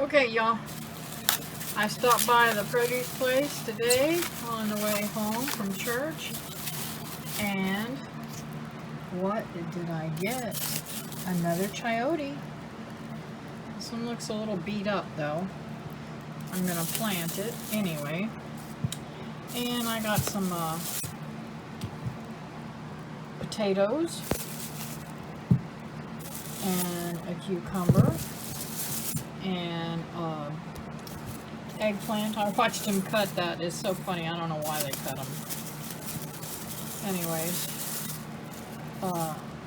Okay, y'all. I stopped by the produce place today on the way home from church. And what did I get? Another chayote. This one looks a little beat up though. I'm going to plant it anyway. And I got some potatoes and a cucumber and eggplant. I watched him cut that. It's so funny. I don't know why they cut them. Anyways,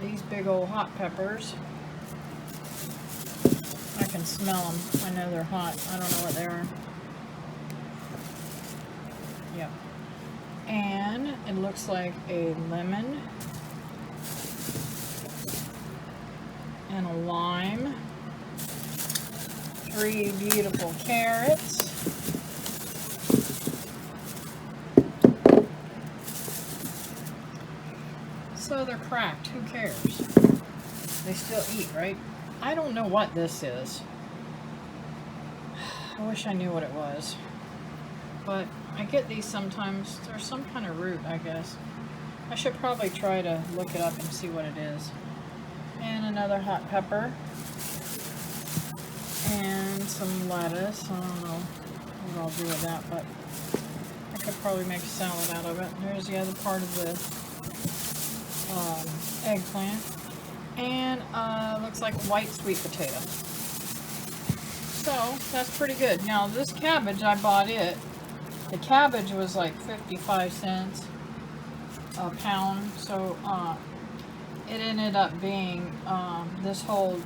these big old hot peppers. I can smell them. I know they're hot. I don't know what they are. Yep. And it looks like a lemon and a lime. 3 beautiful carrots. So they're cracked. Who cares? They still eat, right? I don't know what this is. I wish I knew what it was. But I get these sometimes. There's some kind of root, I guess. I should probably try to look it up and see what it is. And another hot pepper. And some lettuce. I don't know what I'll do with that, but I could probably make a salad out of it. There's the other part of the eggplant. And looks like white sweet potato. So that's pretty good. Now this cabbage, I bought it. The cabbage was like 55 cents a pound. So it ended up being this whole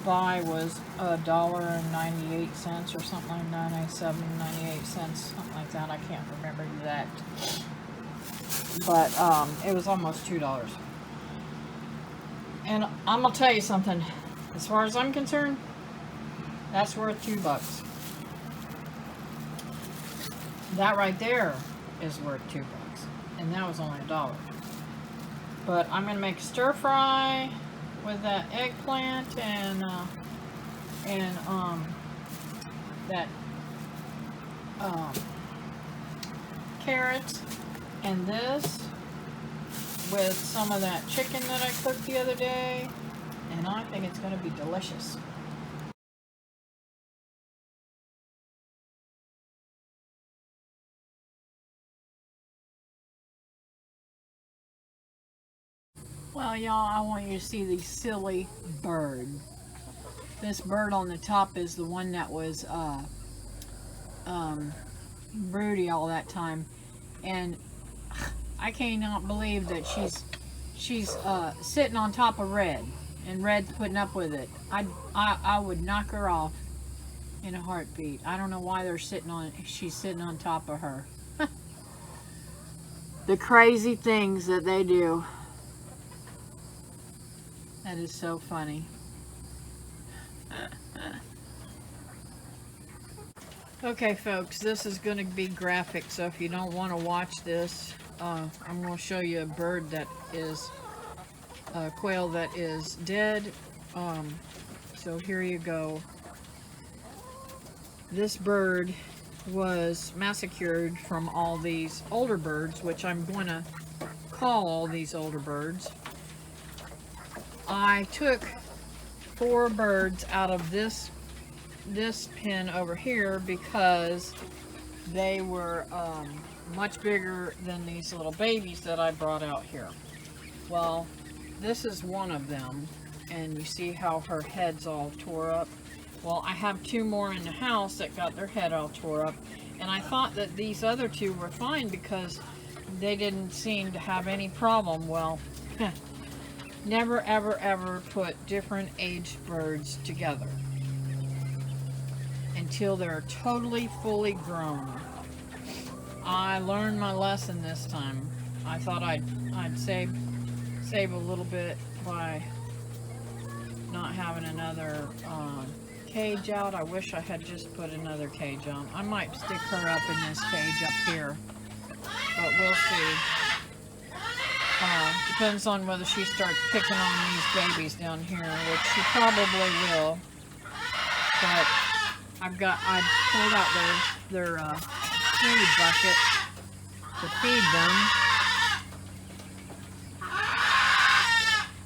buy was $1.98 or something like that, 97.98 cents, something like that. I can't remember exact, but it was almost $2. And I'm gonna tell you something. As far as I'm concerned, that's worth $2. That right there is worth $2, and that was only $1. But I'm going to make a stir fry with that eggplant and that carrot and this with some of that chicken that I cooked the other day, and I think it's going to be delicious. Well, y'all, I want you to see the silly bird. This bird on the top is the one that was broody all that time, and I cannot believe that she's sitting on top of Red, and Red's putting up with it. I would knock her off in a heartbeat. I don't know why she's sitting on top of her. The crazy things that they do. That is so funny. Okay, folks, this is going to be graphic, so if you don't want to watch this, I'm going to show you a bird that is, a quail that is dead. So here you go. This bird was massacred from all these older birds, which I'm going to call all these older birds. I took 4 birds out of this pen over here because they were much bigger than these little babies that I brought out here. Well, this is one of them, and you see how her head's all tore up. Well, I have 2 more in the house that got their head all tore up, and I thought that these other 2 were fine because they didn't seem to have any problem. Well, never ever ever put different aged birds together until they're totally fully grown. I learned my lesson this time. I thought I'd save a little bit by not having another cage out. I wish I had just put another cage on. I might stick her up in this cage up here, but we'll see. Depends on whether she starts picking on these babies down here, which she probably will. But I pulled out their food bucket to feed them.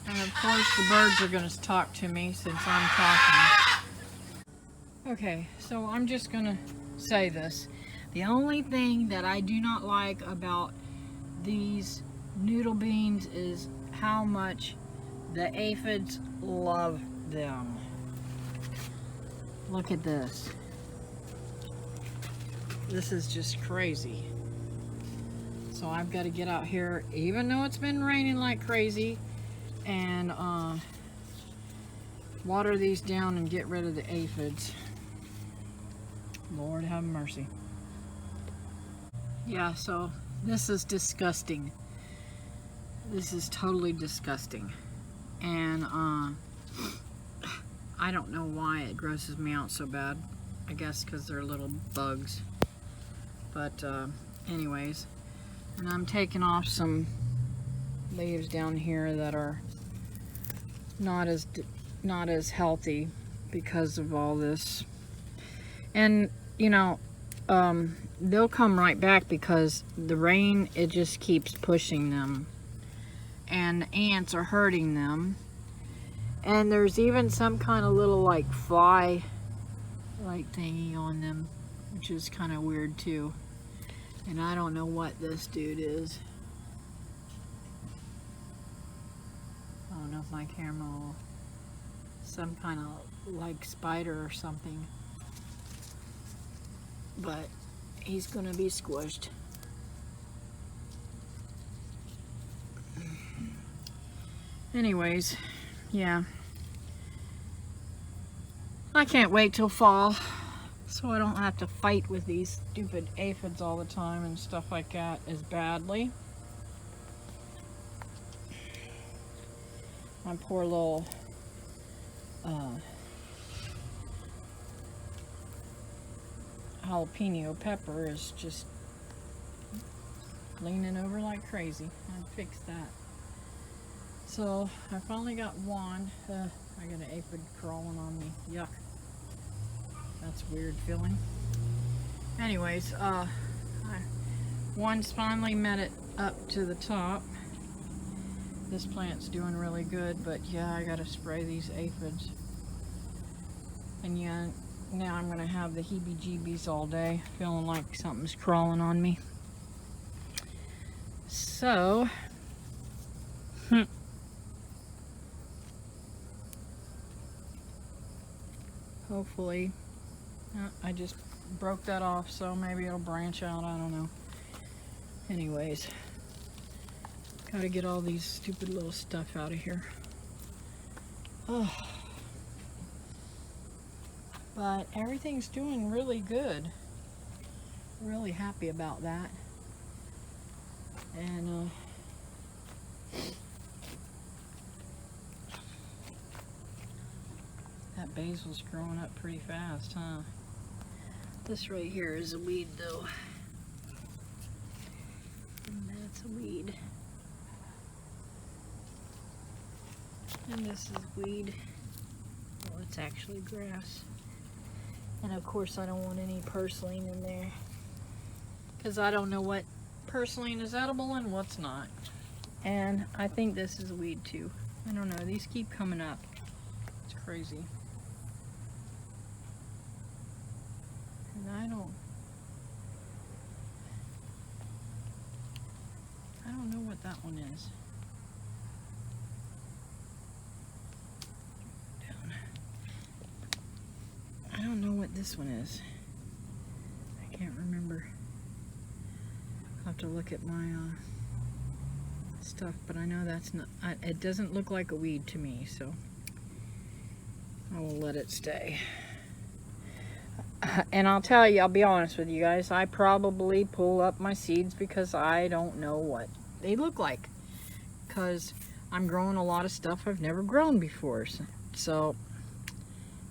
And of course the birds are going to talk to me since I'm talking. Okay, so I'm just going to say this. The only thing that I do not like about these noodle beans is how much the aphids love them. Look at this. This is just crazy. So I've got to get out here, even though it's been raining like crazy, and water these down and get rid of the aphids. Lord have mercy. Yeah, so this is disgusting. This is totally disgusting. And I don't know why it grosses me out so bad. I guess because they're little bugs. But anyways, and I'm taking off some leaves down here that are not as healthy because of all this. And you know, they'll come right back because the rain, it just keeps pushing them, and the ants are hurting them. And there's even some kind of little like fly like thingy on them, which is kind of weird too. And I don't know what this dude is. I don't know if my camera will, some kind of like spider or something. But he's gonna be squished. Anyways, yeah. I can't wait till fall, so I don't have to fight with these stupid aphids all the time and stuff like that as badly. My poor little jalapeno pepper is just leaning over like crazy. I fixed that. So I finally got one. I got an aphid crawling on me. Yuck. That's a weird feeling. Anyways, one's finally made it up to the top. This plant's doing really good, but yeah, I gotta spray these aphids. And yeah, now I'm gonna have the heebie-jeebies all day, feeling like something's crawling on me. So, hopefully, I just broke that off, so maybe it'll branch out, I don't know. Anyways, gotta get all these stupid little stuff out of here. Oh. But everything's doing really good. Really happy about that. And that basil's growing up pretty fast, huh? This right here is a weed though. And that's a weed. And this is weed. Well, it's actually grass. And of course I don't want any purslane in there, because I don't know what purslane is edible and what's not. And I think this is a weed too. I don't know, these keep coming up. It's crazy. And I don't know what that one is. I don't know what this one is. I can't remember. I'll have to look at my stuff, but I know that's not, it doesn't look like a weed to me, so I will let it stay. And I'll tell you, I'll be honest with you guys, I probably pull up my seeds because I don't know what they look like. Because I'm growing a lot of stuff I've never grown before. So,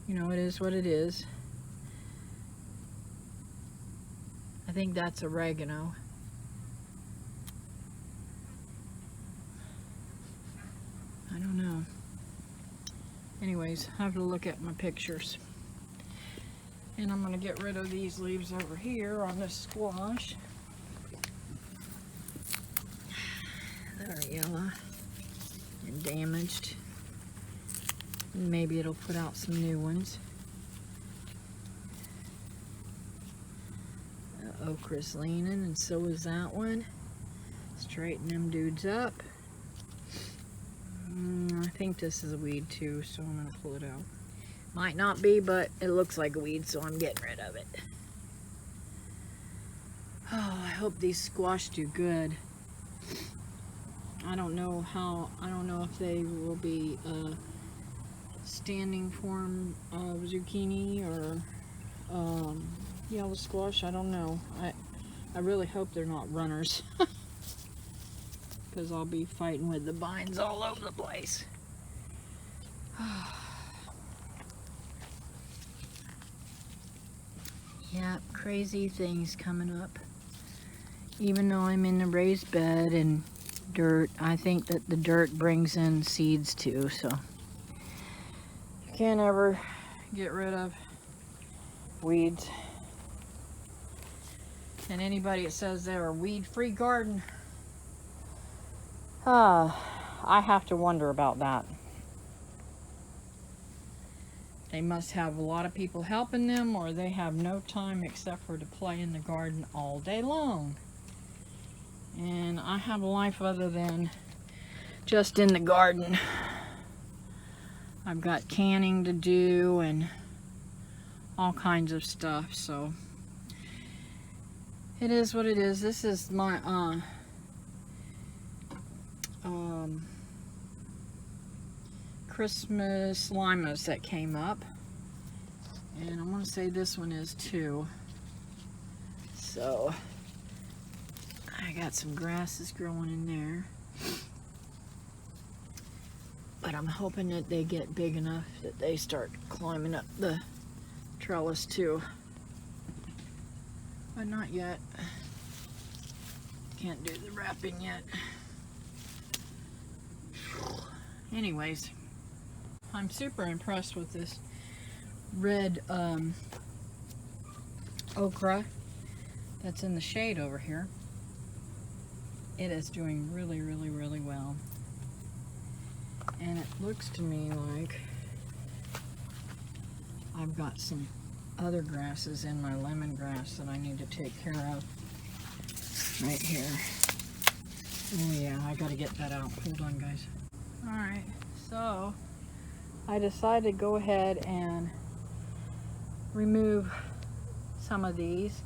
you know, it is what it is. I think that's oregano. I don't know. Anyways, I have to look at my pictures. And I'm going to get rid of these leaves over here on this squash. They're yellow and damaged. Maybe it'll put out some new ones. The okra's leaning, and so is that one. Straighten them dudes up. I think this is a weed too, so I'm going to pull it out. Might not be, but it looks like a weed, so I'm getting rid of it. Oh, I hope these squash do good. I don't know if they will be standing form zucchini or yellow squash. I don't know. I really hope they're not runners. Because I'll be fighting with the vines all over the place. Yeah, crazy things coming up. Even though I'm in the raised bed and dirt, I think that the dirt brings in seeds too, so you can't ever get rid of weeds. And anybody that says they're a weed-free garden, I have to wonder about that. They must have a lot of people helping them, or they have no time except for to play in the garden all day long. And I have a life other than just in the garden. I've got canning to do and all kinds of stuff, so it is what it is. This is my Christmas limas that came up, and I want to say this one is too. So I got some grasses growing in there, but I'm hoping that they get big enough that they start climbing up the trellis too, but not yet. Can't do the wrapping yet. Anyways, I'm super impressed with this red okra that's in the shade over here. It is doing really, really, really well. And it looks to me like I've got some other grasses in my lemongrass that I need to take care of right here. Oh yeah, I gotta get that out. Hold on, guys. Alright, so I decided to go ahead and remove some of these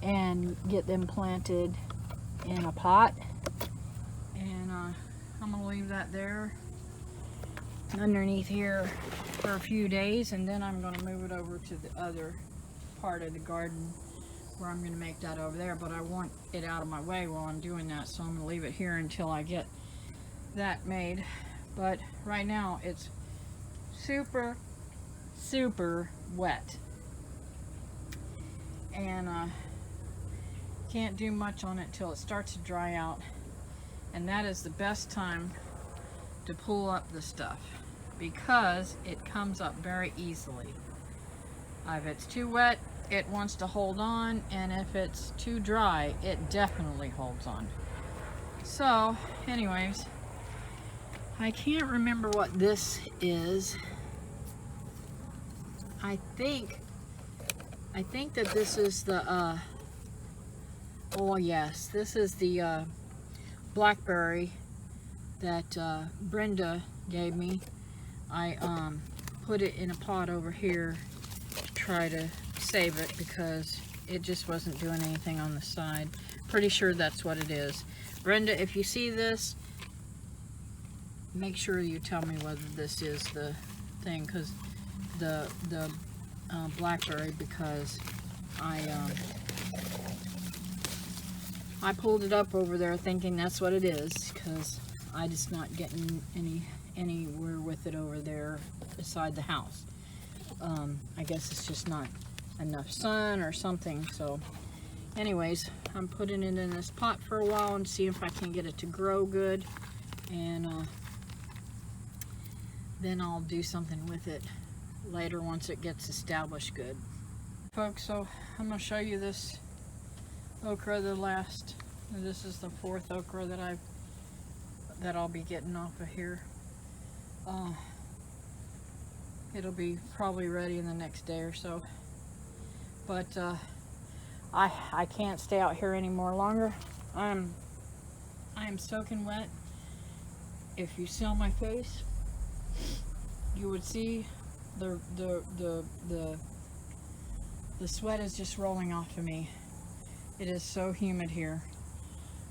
and get them planted in a pot. And I'm going to leave that there underneath here for a few days, and then I'm going to move it over to the other part of the garden where I'm going to make that over there. But I want it out of my way while I'm doing that, so I'm going to leave it here until I get that made. But right now it's super wet, and can't do much on it till it starts to dry out, and that is the best time to pull up the stuff because it comes up very easily. If it's too wet, it wants to hold on, and if it's too dry, it definitely holds on. So anyways, I can't remember what this is. I think that this is the oh yes, this is the blackberry that Brenda gave me. I put it in a pot over here to try to save it because it just wasn't doing anything on the side. Pretty sure that's what it is. Brenda, if you see this, make sure you tell me whether this is the thing, because the blackberry, because I pulled it up over there thinking that's what it is, because I just not getting anywhere with it over there beside the house. I guess it's just not enough sun or something. So anyways, I'm putting it in this pot for a while and see if I can get it to grow good, and then I'll do something with it later once it gets established good. Folks, so I'm going to show you this okra, this is the 4th okra that I'll be getting off of here. It'll be probably ready in the next day or so. But I can't stay out here anymore longer. I am soaking wet. If you saw my face, you would see the sweat is just rolling off of me. It is so humid here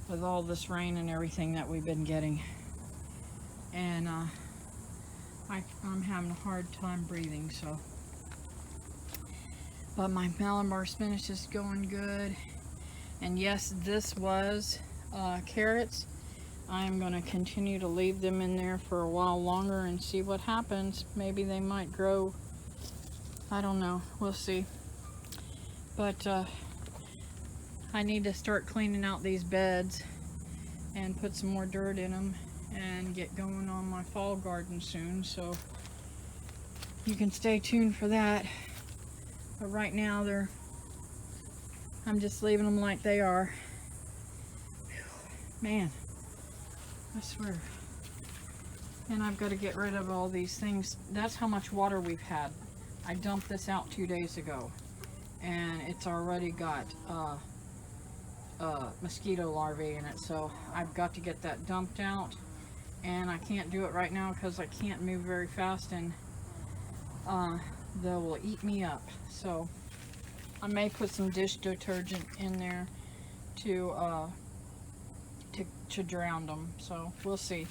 with all this rain and everything that we've been getting. And I'm having a hard time breathing, so. But my melon bar spinach is going good. And yes, this was carrots. I'm going to continue to leave them in there for a while longer and see what happens. Maybe they might grow. I don't know. We'll see. But I need to start cleaning out these beds and put some more dirt in them and get going on my fall garden soon. So you can stay tuned for that. But right now I'm just leaving them like they are. Man, I swear. And I've got to get rid of all these things. That's how much water we've had. I dumped this out 2 days ago, and it's already got mosquito larvae in it. So I've got to get that dumped out, and I can't do it right now because I can't move very fast, and they will eat me up. So I may put some dish detergent in there to drown them. So we'll see.